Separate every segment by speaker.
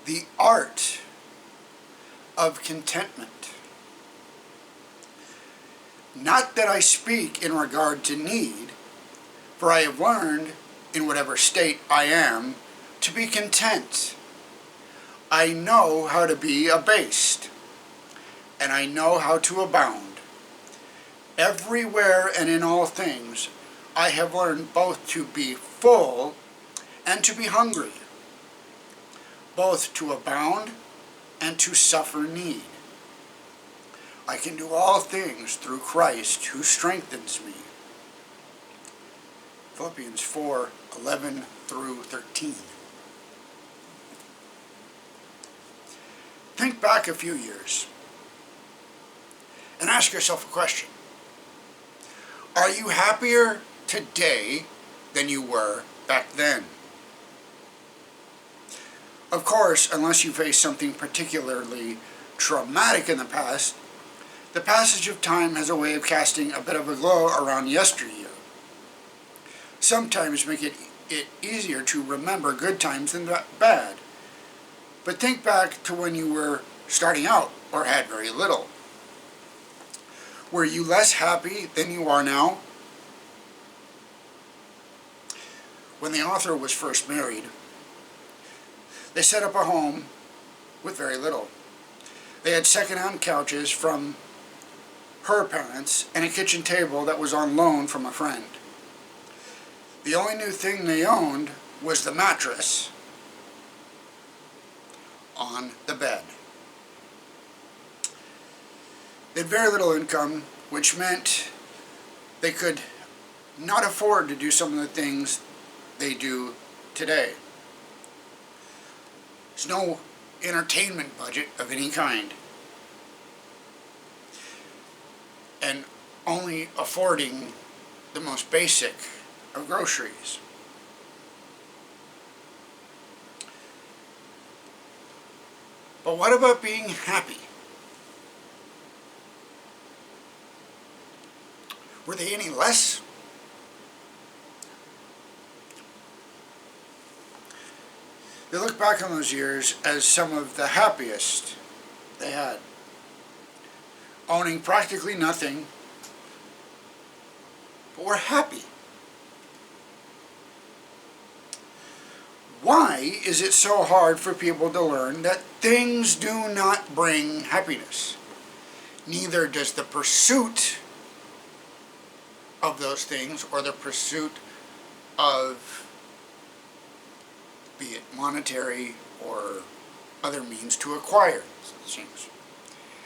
Speaker 1: The Art of Contentment. Not that I speak in regard to need, for I have learned, in whatever state I am, to be content. I know how to be abased, and I know how to abound. Everywhere and in all things, I have learned both to be full and to be hungry, both to abound and to suffer need. I can do all things through Christ who strengthens me. Philippians 4:11 through 13. Think back a few years and ask yourself a question. Are you happier today than you were back then? Of course, unless you face something particularly traumatic in the past, the passage of time has a way of casting a bit of a glow around yesteryear. Sometimes make it easier to remember good times than bad. But think back to when you were starting out or had very little. Were you less happy than you are now? When the author was first married, they set up a home with very little. They had second-hand couches from her parents and a kitchen table that was on loan from a friend. The only new thing they owned was the mattress on the bed. They had very little income, which meant they could not afford to do some of the things they do today. There's no entertainment budget of any kind, and only affording the most basic of groceries. But what about being happy? Were they any less? They look back on those years as some of the happiest they had. Owning practically nothing, but were happy. Why is it so hard for people to learn that things do not bring happiness? Neither does the pursuit of those things or the pursuit of, be it monetary or other means to acquire such things.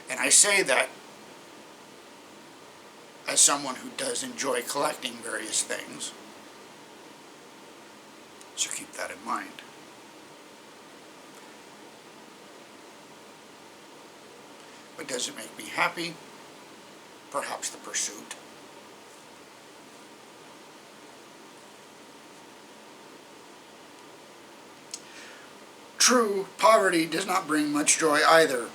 Speaker 1: And I say that as someone who does enjoy collecting various things. So keep that in mind. But does it make me happy? Perhaps the pursuit. True, poverty does not bring much joy either,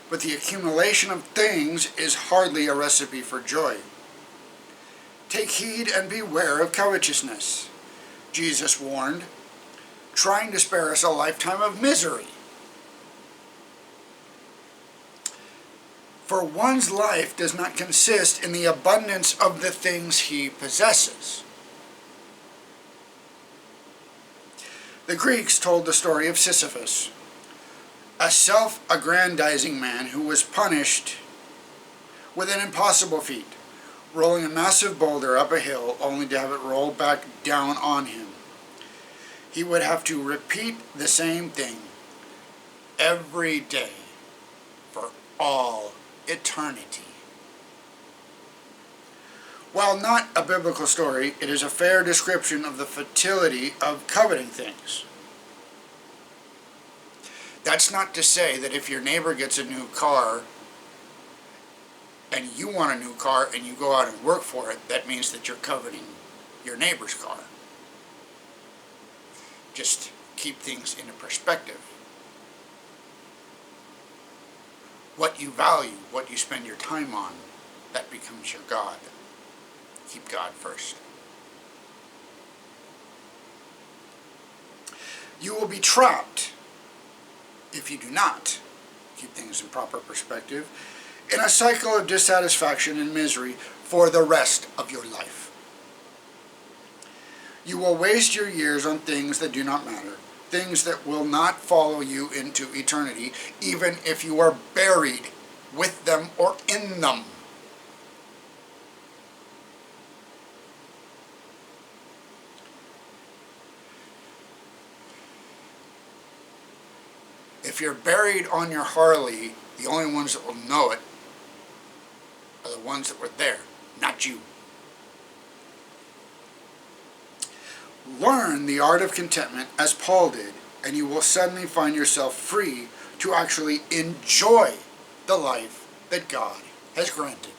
Speaker 1: but the accumulation of things is hardly a recipe for joy. Take heed and beware of covetousness. Jesus warned, trying to spare us a lifetime of misery. For one's life does not consist in the abundance of the things he possesses. The Greeks told the story of Sisyphus, a self-aggrandizing man who was punished with an impossible feat, rolling a massive boulder up a hill only to have it roll back down on him. He would have to repeat the same thing every day for all eternity. While not a biblical story, it is a fair description of the futility of coveting things. That's not to say that if your neighbor gets a new car and you want a new car and you go out and work for it, that means that you're coveting your neighbor's car. Just keep things into perspective. What you value, what you spend your time on, that becomes your God. Keep God first. You will be trapped if you do not keep things in proper perspective, in a cycle of dissatisfaction and misery for the rest of your life. You will waste your years on things that do not matter, things that will not follow you into eternity, even if you are buried with them or in them. If you're buried on your Harley, the only ones that will know it are the ones that were there, not you. Learn the art of contentment as Paul did, and you will suddenly find yourself free to actually enjoy the life that God has granted.